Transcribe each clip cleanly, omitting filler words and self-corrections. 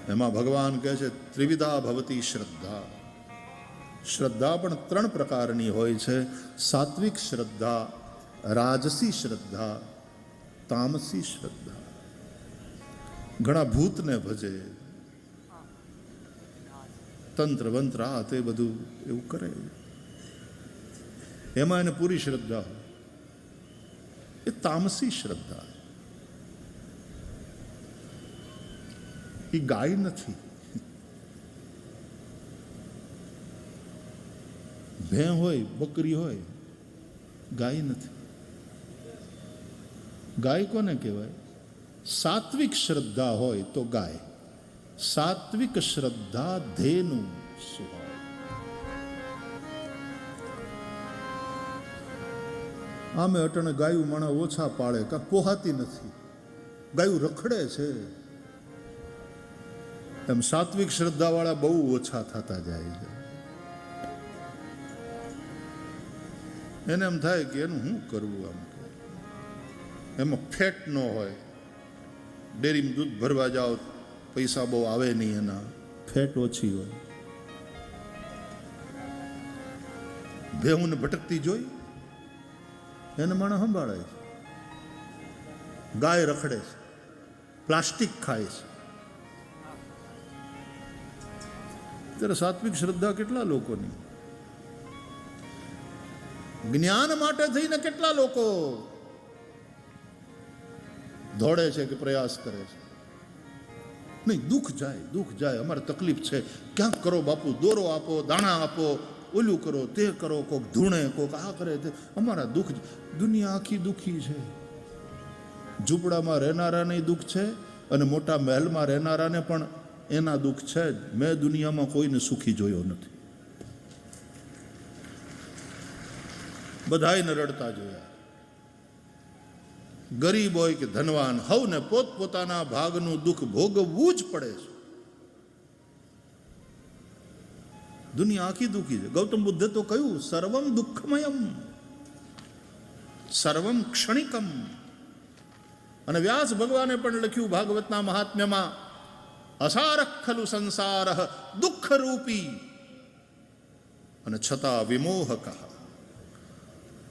એમાં ભગવાન કહે છે ત્રિવિધા ભવતી શ્રદ્ધા. શ્રદ્ધા પણ 3 પ્રકારની હોય છે. સાત્વિક શ્રદ્ધા, રાજસી શ્રદ્ધા, તામસી શ્રદ્ધા. ઘણા ભૂતને ભજે, તંત્ર મંત્ર આ તે બધું એવું કરે, એમાં એને પૂરી શ્રદ્ધા હોય. એ તામસી શ્રદ્ધા. એ ગાય નથી, ભેં હોય, બકરી હોય, ગાય નથી. ગાય કોને કહેવાય? સાત્વિક શ્રદ્ધા હોય તો ગાય. સાત્વિક શ્રદ્ધા ધેનુ સુહાય. આમે અટણે ગાયું માણા ઓછા પાળે, કા પોહાતી નથી, ગાયું રખડે છે. એમ સાત્વિક શ્રદ્ધા વાળા બહુ ઓછા થતા જાય છે. એને એમ થાય કે એનું શું કરવું, આમ એમાં ફેટ ન હોય. ડેરીમાં દૂધ ભરવા જાઓ, પૈસા બહુ આવે નહીં, એના ફેટ ઓછી હોય. ભેહુંને ભટકતી જોઈ એને માણસ સંભાળે છે. ગાય રખડે છે, પ્લાસ્ટિક ખાય છે. ત્યારે સાત્વિક શ્રદ્ધા કેટલા લોકોની, જ્ઞાન માટે થઈને કેટલા લોકો દોડે છે કે પ્રયાસ કરે છે. નહીં, દુઃખ જાય, અમારે તકલીફ છે, ક્યાંક કરો બાપુ, દોરો આપો, દાણા આપો, ઓલું કરો, તે કરો, કોક ધૂણે, કોક આ કરે, તે અમારા દુઃખ. દુનિયા આખી દુઃખી છે. ઝૂંપડામાં રહેનારાને દુઃખ છે અને મોટા મહેલમાં રહેનારાને પણ એના દુઃખ છે જ. મેં દુનિયામાં કોઈને સુખી જોયો નથી, બધાયને રડતા જોયા. ગરીબ હોય કે ધનવાન, હવને પોતપોતાના ભાગનું દુઃખ ભોગવવું જ પડે છે. દુનિયા આખી દુઃખી છે. ગૌતમ બુદ્ધે તો કહ્યું સર્વમ દુઃખમયમ, સર્વમ ક્ષણિકમ. અને વ્યાસ ભગવાને પણ લખ્યું ભાગવતના મહાત્મ્યમાં, અસારઃ ખલુ સંસારઃ દુઃખ રૂપી, અને છતાં વિમોહક.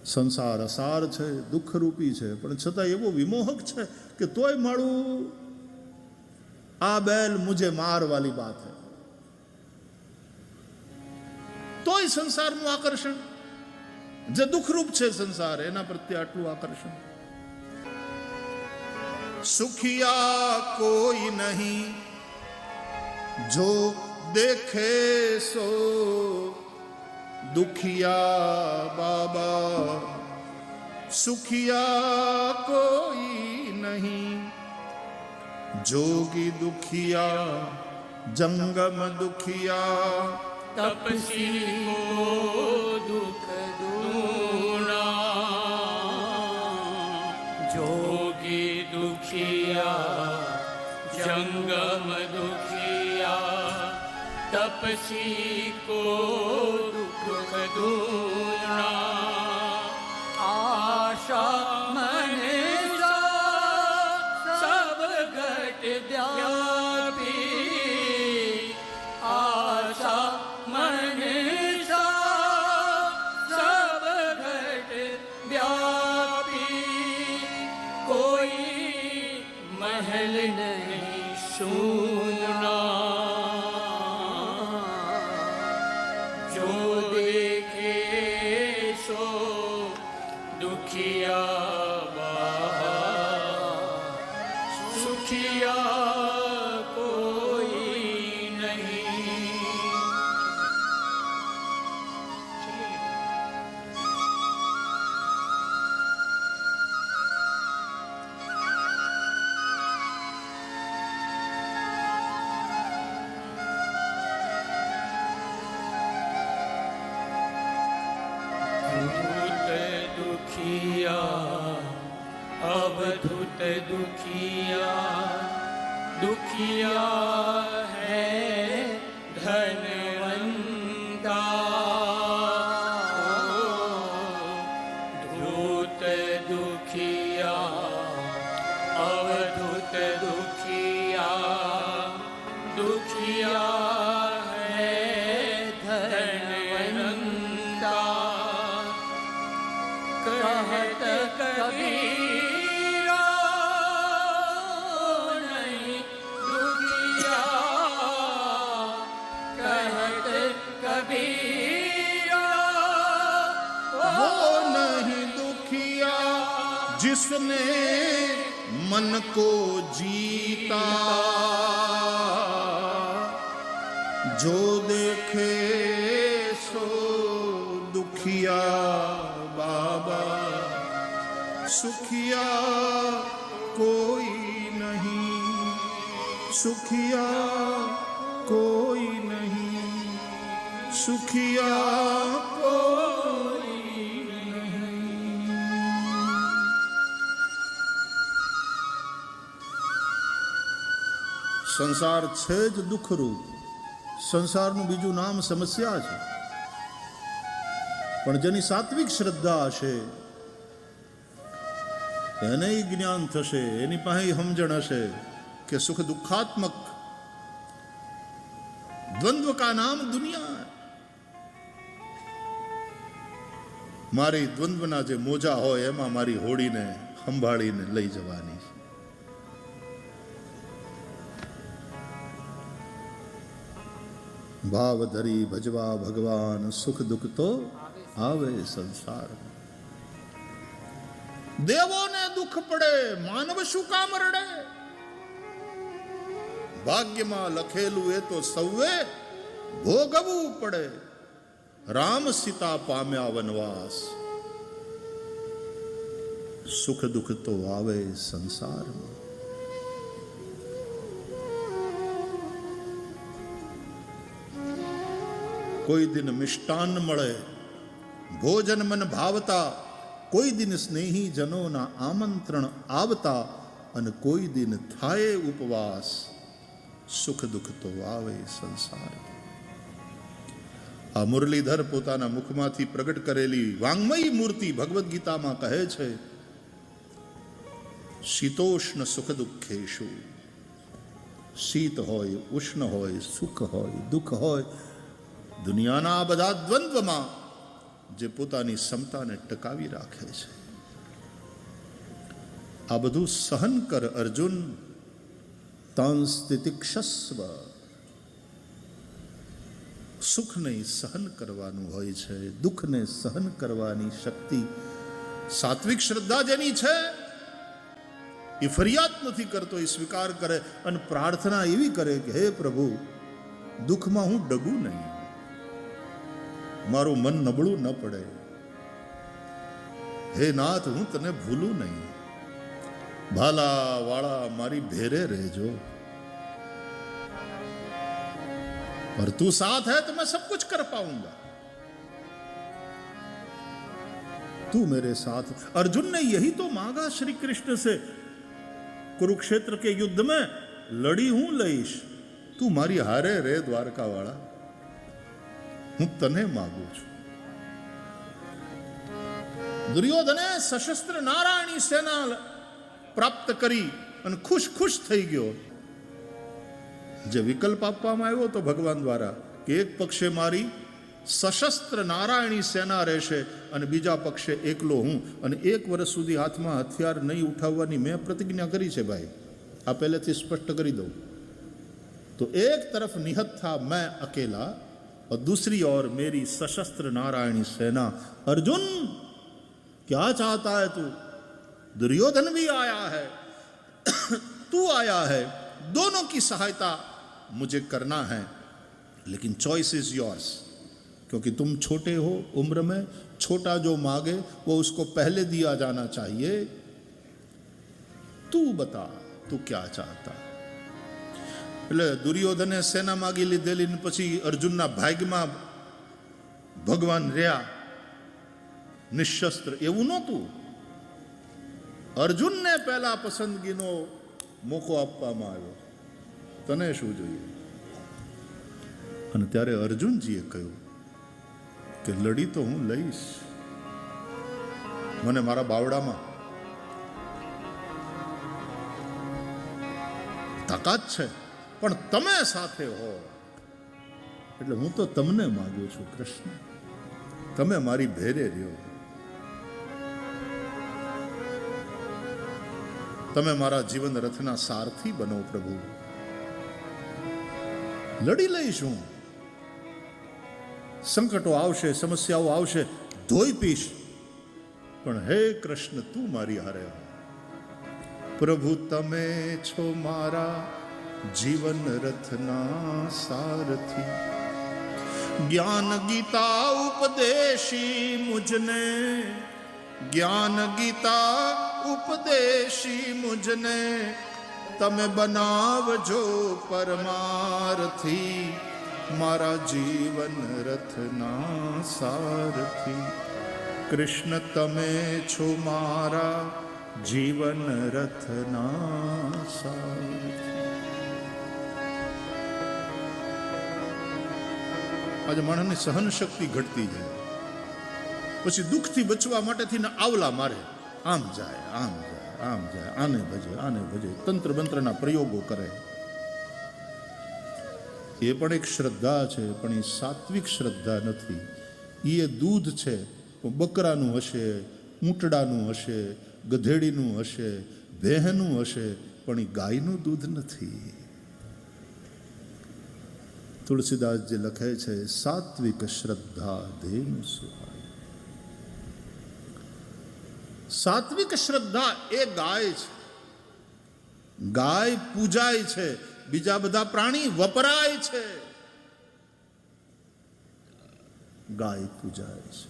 સંસાર અસાર છે, દુઃખરૂપી છે, પણ છતાં એવો વિમોહક છે કે તોય મારું આ બેલ મુझे માર વાલી બાત હૈ. તોય સંસારનું આકર્ષણ, જે દુઃખરૂપ છે સંસાર, એના પ્રત્યે આટલું આકર્ષણ. સુખિયા કોઈ નહીં જો દેખે સો દુખિયા બાબા. સુખિયા કોઈ નહીં જોગી દુખિયા, જંગમ દુખિયા. તપસી કો દુઃખ દૂણા, જોગી દુખિયા, જંગમ દુખિયા. તપસી કો દુઃખ દૂણા, આશા મને સબ ઘટ વ્યાપી. આશા મને સબ ઘટ વ્યાપી. કોઈ મહેલ નહીં સુના, દુખિયા બા. સુખિયા કોઈ નહીં. दुखिया अवधूत दुखिया, दुखिया है धनवंता. धूत दुखिया अवधूत दुखिया, दुखिया है धनवंता कहत कबीरा नहीं दुखिया कहत कबीरा वो नहीं दुखिया जिसने मन को जीता, जो देखे सो दुखिया बाबा, सुखिया कोई नहीं, सुखिया कोई नहीं, सुखिया कोई नहीं। સંસાર છે જ દુઃખરૂપ, સંસારનું બીજું નામ સમસ્યા છે, પણ જેની સાત્વિક શ્રદ્ધા હશે એને જ્ઞાન થશે, એની પાસે સમજણ હશે કે સુખ દુઃખાત્મક દ્વંદ્વ કા નામ દુનિયા. મારી દ્વંદ્વના જે મોજા હોય એમાં મારી હોડીને સંભાળીને લઈ જવાની છે. ભાવ ધરી ભજવા ભગવાન, સુખ દુઃખ તો આવે સંસાર. દેવોને દુઃખ પડે, માનવ શું કામ રડે? ભાગ્યમાં લખેલું એ તો સૌએ ભોગવવું પડે. રામ સીતા પામ્યા વનવાસ, સુખ દુઃખ તો આવે સંસારમાં. કોઈ દિન મિષ્ટાન મળે ભોજન મન ભાવતા, કોઈ દિન સ્નેહી જનોના આમંત્રણ આવતા, અને કોઈ દિન થાય ઉપવાસ, સુખ દુઃખ તો આવે સંસાર. આ મુરલીધર પોતાના મુખમાંથી પ્રગટ કરેલી વાંગ્મયી મૂર્તિ ભગવદ્ ગીતામાં કહે છે, શીતોષ્ણ સુખ દુઃખેશુ. શીત હોય, ઉષ્ણ હોય, સુખ હોય, દુઃખ હોય, દુનિયાના આ બધા દ્વંદ્વમાં જે પોતાની ક્ષમતાને ટકાવી રાખે છે, આ બધું સહન કર અર્જુન. તાંસ તિતિક્ષસ્વ. સુખને સહન કરવાનું હોય છે, દુઃખને સહન કરવાની શક્તિ સાત્વિક શ્રદ્ધા જેની છે એ ફરિયાદ નથી કરતો, એ સ્વીકાર કરે અને પ્રાર્થના એવી કરે કે હે પ્રભુ, દુઃખમાં હું ડગું નહીં, મારું મન નબળું ન પડે. હે નાથ, હું તને ભૂલું નહીં, ભાલા વાળા મારી ભેરે રહેજો, और तू साथ है तो मैं सब कुछ कर पाऊंगा, तू मेरे साथ. अर्जुन ने यही तो मांगा श्री कृष्ण से, कुरुक्षेत्र के युद्ध में लड़ी हूं लईश, तू मारी हारे रे द्वारका वाला, હું તને માગું છું. દુર્યોધને સશસ્ત્ર નારાયણી સેના પ્રાપ્ત કરી અને ખુશ ખુશ થઈ ગયો. જે વિકલ્પ આપવામાં આવ્યો તો ભગવાન દ્વારા કે એક પક્ષે મારી સશસ્ત્ર નારાયણી સેના રહેશે અને બીજા પક્ષે એકલો હું, અને 1 વર્ષ સુધી હાથમાં હથિયાર નહીં ઉઠાવવાની મેં પ્રતિજ્ઞા કરી છે ભાઈ, આ પહેલેથી સ્પષ્ટ કરી દઉં. તો એક તરફ નિહત થા મેં અકેલા और दूसरी ओर मेरी सशस्त्र नारायणी सेना. अर्जुन क्या चाहता है तू? दुर्योधन भी आया है, तू आया है, दोनों की सहायता मुझे करना है, लेकिन चॉइस इज योर्स. क्योंकि तुम छोटे हो उम्र में, छोटा जो मांगे वो उसको पहले दिया जाना चाहिए. तू बता तू क्या चाहता. એટલે દુર્યોધને સેના માગી લીધેલી, પછી અર્જુનના ભાગ્યમાં ભગવાન રહ્યા નિશસ્ત્ર, એવું નહોતું. અર્જુનને પહેલા પસંદગીનો મોકો આપવામાં આવ્યો, તને શું જોઈએ? અને ત્યારે અર્જુનજીએ કહ્યું કે લડી તો હું લઈશ, મને મારા બાવડામાં તાકાત છે, પણ તમે સાથે હો. એટલે હું તો તમને માંગુ છું કૃષ્ણ, તમે મારી ભેરે રહ્યો, તમે મારા જીવન રથના સારથી બનો પ્રભુ. લડી લઈશું, સંકટો આવશે, સમસ્યાઓ આવશે, ધોઈ પીશ, પણ હે કૃષ્ણ તું મારી હારે. પ્રભુ તમે છો મારા જીવન રથના સારથી, જ્ઞાન ગીતા ઉપદેશી મુજને, જ્ઞાન ગીતા ઉપદેશી મુજને, તમે બનાવજો પરમારથી, મારા જીવન રથના સારથી. કૃષ્ણ તમે છો મારા જીવન રથના સારથી. આજે માણસની સહન શક્તિ ઘટતી જાય, પછી દુઃખથી બચવા માટેથી ને આવલા મારે, આમ જાય આમ જાય આમ જાય, આને ભજે, તંત્ર મંત્રના પ્રયોગો કરે. એ પણ એક શ્રદ્ધા છે, પણ એ સાત્વિક શ્રદ્ધા નથી. એ દૂધ છે, બકરાનું હશે, ઊંટડાનું હશે, ગધેડીનું હશે, ભેહનું હશે, પણ એ ગાયનું દૂધ નથી. તુલસીદાસ જે લખે છે, સાત્વિક શ્રદ્ધા ધેનુ સુહાય. સાત્વિક શ્રદ્ધા એ ગાય છે. ગાય પૂજાય છે, બીજા બધા પ્રાણી વપરાય છે, ગાય પૂજાય છે.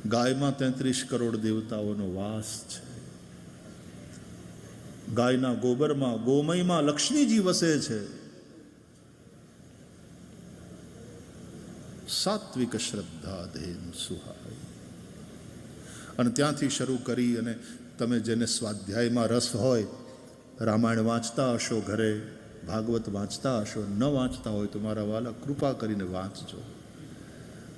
ગાયમાં 33 કરોડ દેવતાઓનો વાસ છે. ગાયના ગોબરમાં, ગોમયમાં લક્ષ્મીજી વસે છે. સાત્વિક શ્રદ્ધા ધેનુ સુહાય. અને ત્યાંથી શરૂ કરી અને તમે જેને સ્વાધ્યાયમાં રસ હોય, રામાયણ વાંચતા હશો ઘરે, ભાગવત વાંચતા હશો, ન વાંચતા હોય તો મારા વાલા કૃપા કરીને વાંચજો.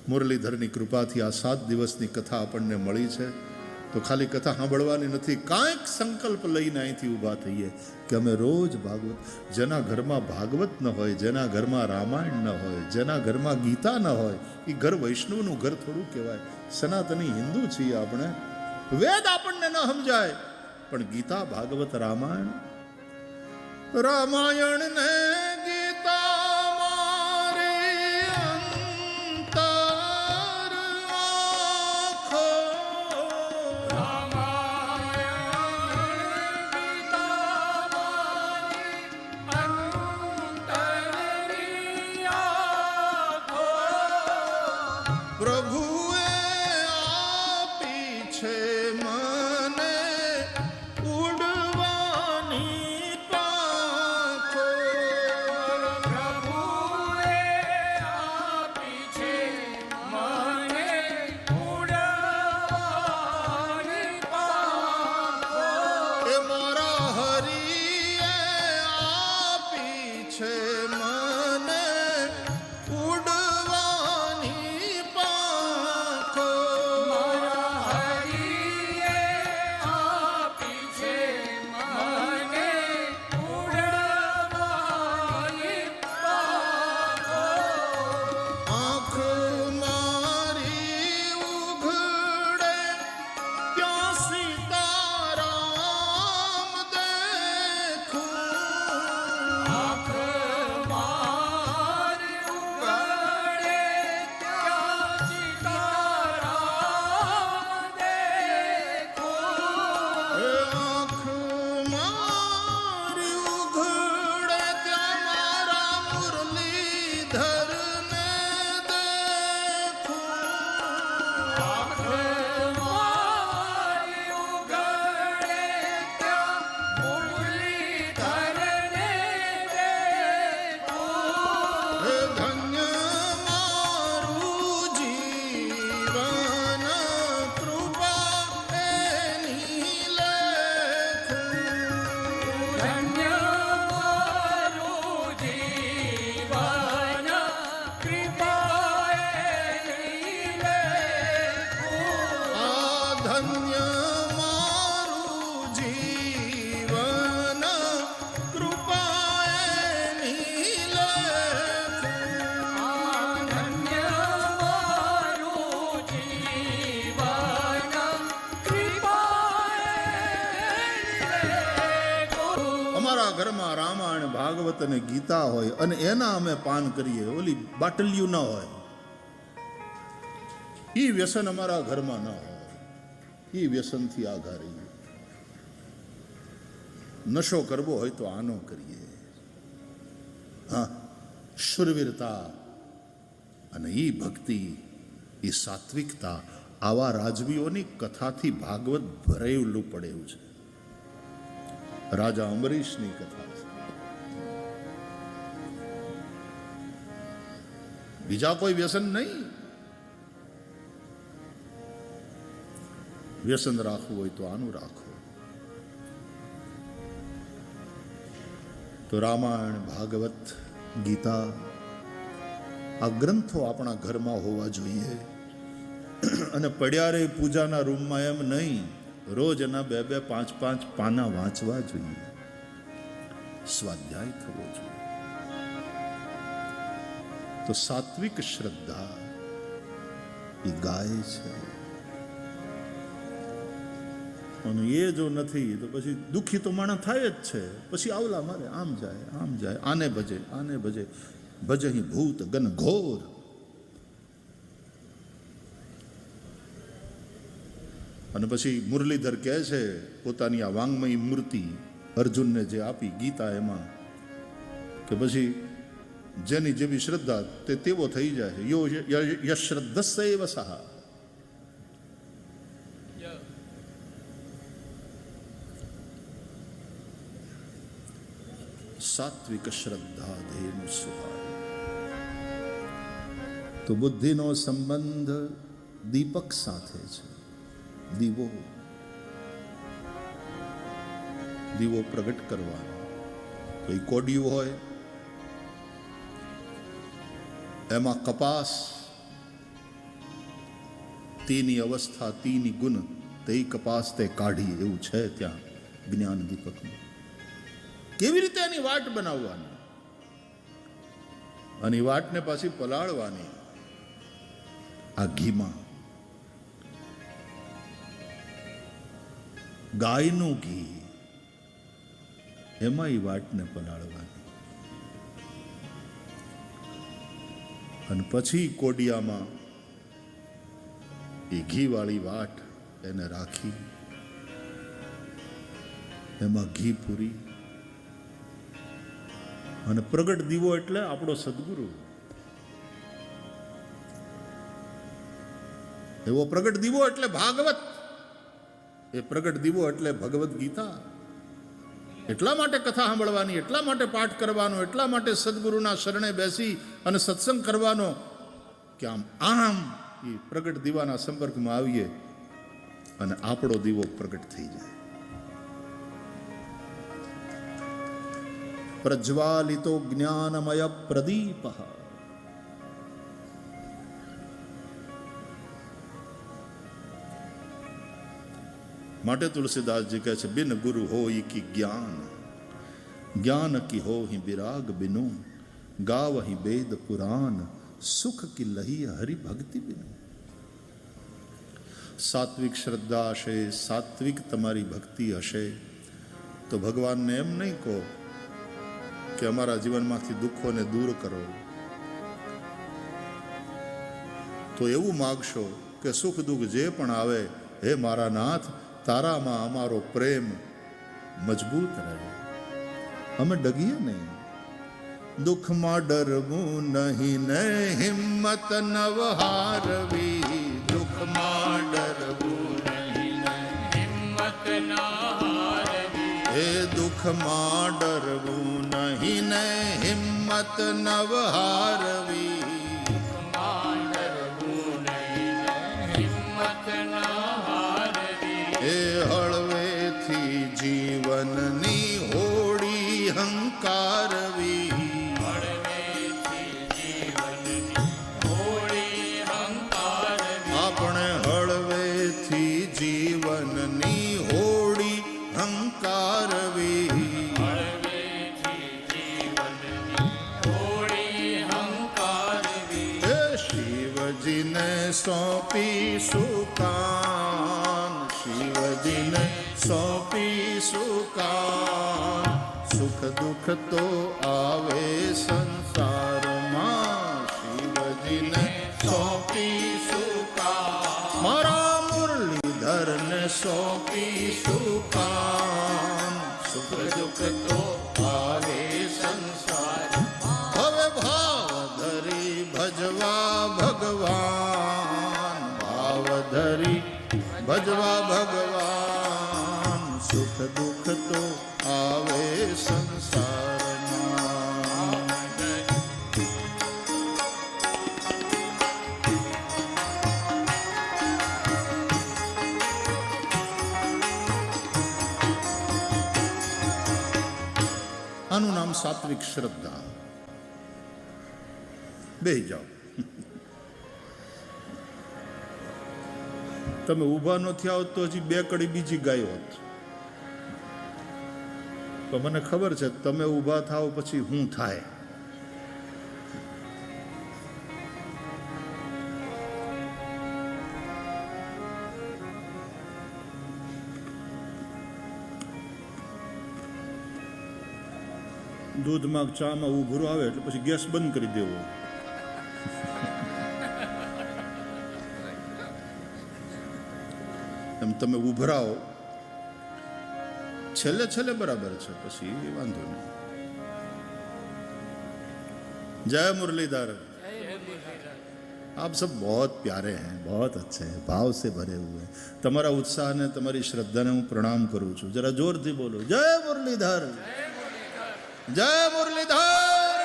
મુરલીધરની કૃપાથી આ 7 દિવસની કથા આપણને મળી છે, તો ખાલી કથા સાંભળવાની નથી, કાંઈક સંકલ્પ લઈને અહીંથી ઊભા થઈએ કે અમે રોજ ભાગવત. જેના ઘરમાં ભાગવત ન હોય, જેના ઘરમાં રામાયણ ન હોય, જેના ઘરમાં ગીતા ન હોય, એ ઘર વૈષ્ણવનું ઘર થોડું કહેવાય. સનાતની હિન્દુ છીએ આપણે, વેદ આપણને ન સમજાય, પણ ગીતા, ભાગવત, રામાયણ, રામાયણ ને ગીતા અમારા ઘરમાં રામાયણ ભાગવત અને ગીતા હોય અને એના અમે પાન કરીએ, ઓલી બાટલિયું ન હોય, એ વ્યસન અમારા ઘરમાં ન હોય, એ વ્યસનથી આઘા રહીએ. નશો કરવો હોય તો આનો કરીએ. હા, શુરવીરતા અને એ ભક્તિ, એ સાત્વિકતા, આવા રાજવીઓની કથાથી ભાગવત ભરેલું પડે એવું છે. રાજા અંબરીશની કથા છે. બીજા કોઈ વ્યસન નહીં. વ્યસન રાખવું હોય તો આનું રાખો. તો રામાયણ, ભાગવત, ગીતા, આ ગ્રંથો આપણા ઘરમાં હોવા જોઈએ. અને પડ્યા રે પૂજાના રૂમમાં એમ નહીં, રોજ એના 2-2, 5-5 પાના વાંચવા જોઈએ. સ્વાધ્યાય થવો જોઈએ. તો સાત્વિક શ્રદ્ધા એ ગાય છે. અને એ જો નથી તો પછી દુઃખી તો માણસ થાય જ છે. પછી આવલા મારે આમ જાય, આમ જાય, આને ભજે, આને ભજે, ભજહી ભૂત ગન ઘોર. અને પછી મુરલીધર કહે છે પોતાની આ વાંગમયી મૂર્તિ અર્જુનને જે આપી ગીતા, એમાં કે પછી જેની જેવી શ્રદ્ધા તે તેવો થઈ જાય. યો યશ્રદ્ધસ્યૈવ સહ. સાત્વિક શ્રદ્ધા ધેનુ સુહાય. તો બુદ્ધિનો સંબંધ દીપક સાથે છે. દીવો, દીવો પ્રગટ કરવાનો. તો એ કોડિયું હોય, એમાં કપાસ, તેની અવસ્થા, તેની ગુણ, તે કપાસ તે કાઢી, એવું છે ત્યાં જ્ઞાન દીપકમાં. કેવી રીતે એની વાટ બનાવવાની, અને એ વાટને પાછી પલાળવાની આ ઘીમાં. ગાયનું ઘી, એમાં એ વાટને પલાળવાની. અને પછી કોડિયામાં એ ઘીવાળી વાટ એને રાખી, એમાં ઘી પૂરી. અને પ્રગટ દીવો એટલે આપણો સદગુરુ. એવો પ્રગટ દીવો એટલે ભાગવત. એ પ્રગટ દીવો એટલે ભગવદ્ ગીતા. એટલા માટે કથા સાંભળવાની, એટલા માટે પાઠ કરવાનો, એટલા માટે સદગુરુના શરણે બેસી અને સત્સંગ કરવાનો કે આમ એ પ્રગટ દીવાના સંપર્કમાં આવીએ અને આપણો દીવો પ્રગટ થઈ જાય. પ્રજ્વાલિતો જ્ઞાનમય પ્રદીપ. માટે તુલસીદાસજી કહે છે, બિન ગુરુ હોય કી જ્ઞાન, જ્ઞાન કી હો હિ વિરાગ બિनु, ગાવહિ વેદ પુરાણ, સુખ કી લહી હરિ ભક્તિ બિनु. સાત્વિક શ્રદ્ધા હશે, સાત્વિક તમારી ભક્તિ હશે, તો ભગવાનને એમ નહીં કહો કે અમારા જીવનમાંથી દુઃખોને દૂર કરો. તો એવું માગશો કે સુખ દુઃખ જે પણ આવે, હે મારા નાથ, તારામાં અમારો પ્રેમ મજબૂત રહે, અમે ડગીએ નહીં. દુઃખમાં ડરવું નહીં ને હિંમત નવ હારવી, દુઃખમાં ડરવું નહીં ને હિંમત ના હારવી. હે દુઃખમાં ડરવું નહીં ને હિંમત નવ હારવી. જીવનની હોડી હંકારવી, આપણે હળવેથી જીવનની હોડી હંકારવી. શિવજીને સોંપી સુકાન, શિવજીને સોંપી સુકાન, સુખ દુઃખ તો આવે સંસારમાં, શિવજીને સોંપીશું કામ, મારા મુરલીધરને સોંપીશું કામ. સુખ દુઃખ તો આવે સંસાર, હવે ભાવ ધરી ભજવા ભગવાન, ભાવ ધરી ભજવા ભગવાન. સુખ દુઃખ તો આવે સંસારમાં. આનું નામ સાત્વિક શ્રદ્ધા. બેહી જાઓ. તમે ઊભા ન થયા હોત તો હજી બે કડી બીજી ગાયો હોત. તો મને ખબર છે તમે ઊભા થાવ પછી હું થાય. દૂધમાં ચામાં ઉભરો આવે એટલે પછી ગેસ બંધ કરી દેવો. એમ તમે ઉભરાઓ છેલ્લે છેલ્લે બરાબર છે, પછી વાંધો નહીં. जय मुरलीधर. आप सब बहुत प्यारे हैं, बहुत अच्छे हैं, भाव से भरे हुए हैं. તમારા ઉત્સાહ ને તમારી શ્રદ્ધાને હું પ્રણામ કરું છું. જરા જોરથી બોલો, જય મુરલીધર, જય મુરલીધર.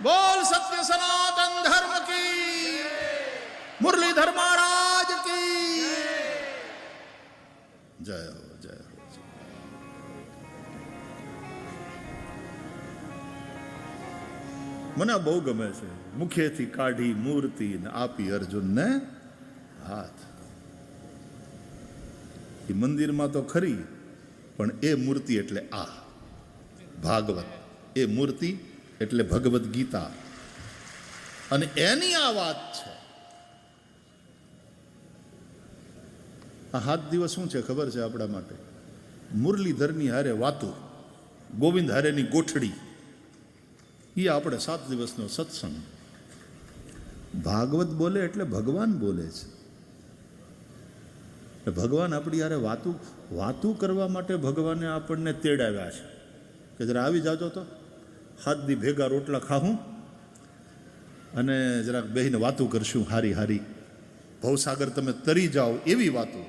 બોલ સત્ય સનાતન ધર્મ કી, મુરલીધર મહારાજ કી જય હો, જય હો. મને બહુ ગમે છે. મુખેથી કાઢી મૂર્તિ ને આપી અર્જુનને હાથ. એ મંદિરમાં તો ખરી, પણ એ મૂર્તિ એટલે આ ભાગવત, એ મૂર્તિ એટલે ભગવદ્ ગીતા, અને એની આ વાત છે. આ 7 દિવસ શું છે ખબર છે આપણા માટે? મુરલીધરની હારે વાતો, ગોવિંદ હારેની ગોઠડી, એ આપણે 7 દિવસનો સત્સંગ. ભાગવત બોલે એટલે ભગવાન બોલે છે. ભગવાન આપણી યારે વાતું કરવા માટે ભગવાને આપણને તેડાવ્યા છે કે જરા આવી જાજો તો 7 દી ભેગા રોટલા ખાવું અને જરાક બેહીને વાતું કરશું હારી હારી. ભવસાગર તમે તરી જાઓ એવી વાતો,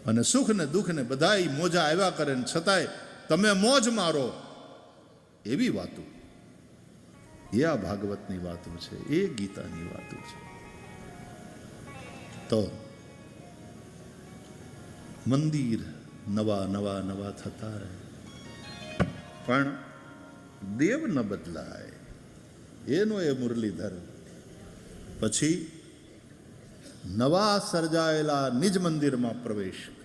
અને સુખ ને દુઃખ ને બધાય મોજા આવ્યા કરે ને છતાંય તમે મોજ મારો એવી વાતો. એ આ ભાગવતની વાતો છે, એ ગીતાની વાતો છે. તો મંદિર નવા નવા નવા થતા રહે, પણ દેવ ન બદલાય. એનો એ મુરલીધર પછી નવા સર્જાયેલા નિજ મંદિરમાં પ્રવેશ કરે.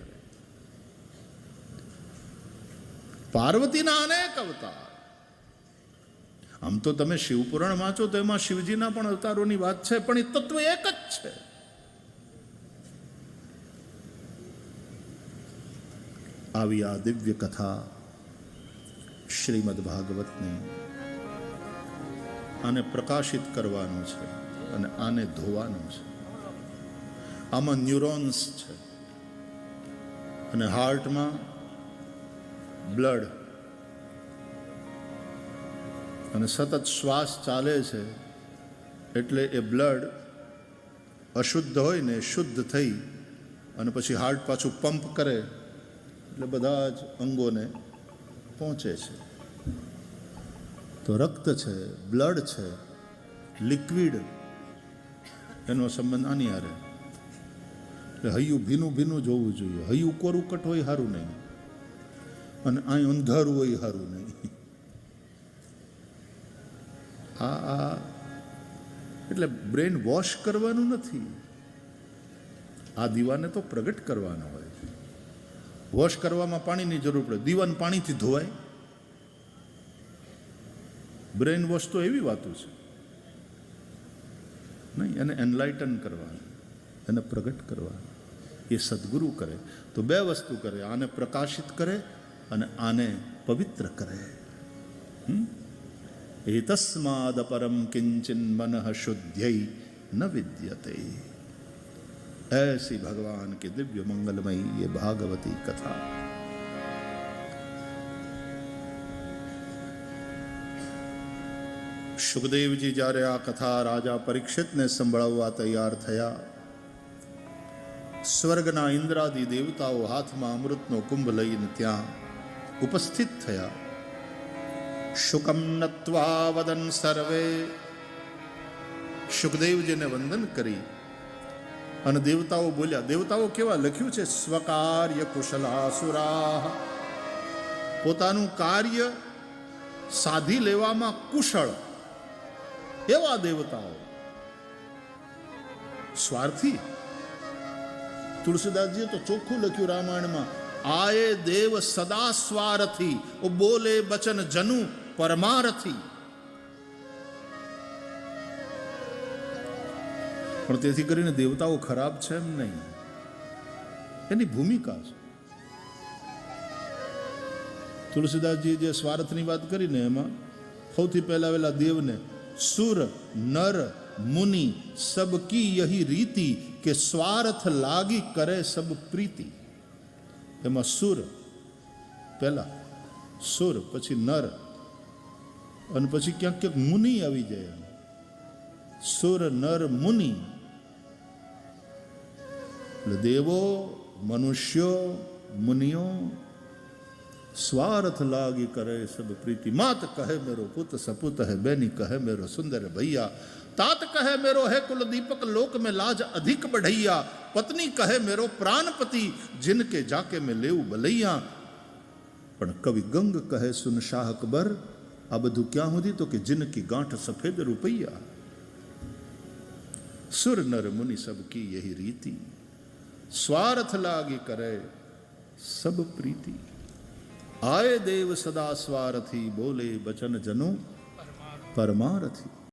પાર્વતીના અનેક અવતાર. આમ તો તમે શિવપુરાણ વાંચો તો એમાં શિવજીના પણ અવતારોની વાત છે, પણ એ તત્વ એક જ છે. આવી આ દિવ્ય કથા શ્રીમદ ભાગવતની, આને પ્રકાશિત કરવાનું છે અને આને ધોવાનું છે. આમાં ન્યુરોન્સ છે અને હાર્ટમાં બ્લડ, અને સતત શ્વાસ ચાલે છે એટલે એ બ્લડ અશુદ્ધ હોય ને શુદ્ધ થઈ અને પછી હાર્ટ પાછું પંપ કરે એટલે બધા જ અંગોને પહોંચે છે. તો રક્ત છે, બ્લડ છે, લિક્વિડ, એનો સંબંધ આની હારે. એટલે હૈયું ભીનું ભીનું જોવું જોઈએ. હૈયું કોરું કટ હોય સારું નહીં, અને અહીં અંધારું હોય સારું નહીં. આ એટલે બ્રેન વોશ કરવાનું નથી, આ દીવાને તો પ્રગટ કરવાનો હોય. વોશ કરવામાં પાણીની જરૂર પડે, દીવાને પાણીથી ધોવાય. બ્રેન વોશ તો એવી વાતો છે નહીં, એને એનલાઇટન કરવાનું, એને પ્રગટ કરવાનું. એ સદગુરુ કરે. તો બે વસ્તુ કરે, આને પ્રકાશિત કરે અને આને પવિત્ર કરે. એતસ્માદ પરમ કિંચિન મનઃ શુદ્ધ્યૈ ન વિદ્યતે. ऐसी भगवान की दिव्य मंगलमयी ये भागवती कथा. સુખદેવજી જ્યારે આ કથા રાજા પરીક્ષિતને સંભળાવવા તૈયાર થયા, સ્વર્ગના ઇન્દ્રાદિ દેવતાઓ હાથમાં અમૃતનો કુંભ લઈને ત્યાં ઉપસ્થિત થયા. શુકમ નત્વા વદન સર્વે, સુખદેવજીને વંદન કરી અને દેવતાઓ બોલ્યા. દેવતાઓ કેવા લખ્યું છે, સ્વકાર્ય કુશલાસુરા, પોતાનું કાર્ય સાધી લેવામાં કુશળ એવા દેવતાઓ. સ્વાર્થી તુલસીદાસજીએ તો ચોખ્ખું લખ્યું રામાયણમાં, આયે દેવ સદા સ્વાર્થી, ઓ બોલે બચન જનુ પરમારથી. પણ તેથી કરીને દેવતાઓ ખરાબ છે એમ નહીં, એની ભૂમિકા છે. તુલસીદાસજીએ જે સ્વાર્થની વાત કરીને એમાં સૌથી પહેલા વેલા દેવને સુર નર મુનિ સબ કી યહી રીતિ કે સ્વાર્થ લાગી કરે સબ પ્રીતિ. એમાં સુર પહેલા, સુર પછી નર અને પછી ક્યાંક ક્યાંક મુનિ આવી જાય. સુર નર મુનિ એટલે દેવો મનુષ્યો મુનિઓ स्वार्थ लागी करे सब प्रीति. मात कहे मेरो पुत सपुत है, बैनी कहे मेरो सुंदर भैया, तात कहे मेरो है कुल दीपक लोक में लाज अधिक बढ़ैया, पत्नी कहे मेरो प्राणपति जिनके जाके में लेऊ बलैया. પણ કવિ ગંગ કહે સુન શાહ અકબર, આ બધું ક્યાં સુધી? તો કે जिनकी गांठ सफेद रुपैया. सुर नर मुनि सब की यही रीति, स्वार्थ लागी करे सब प्रीति. आए देव सदा स्वार्थी, बोले बचन जनो परमारथी.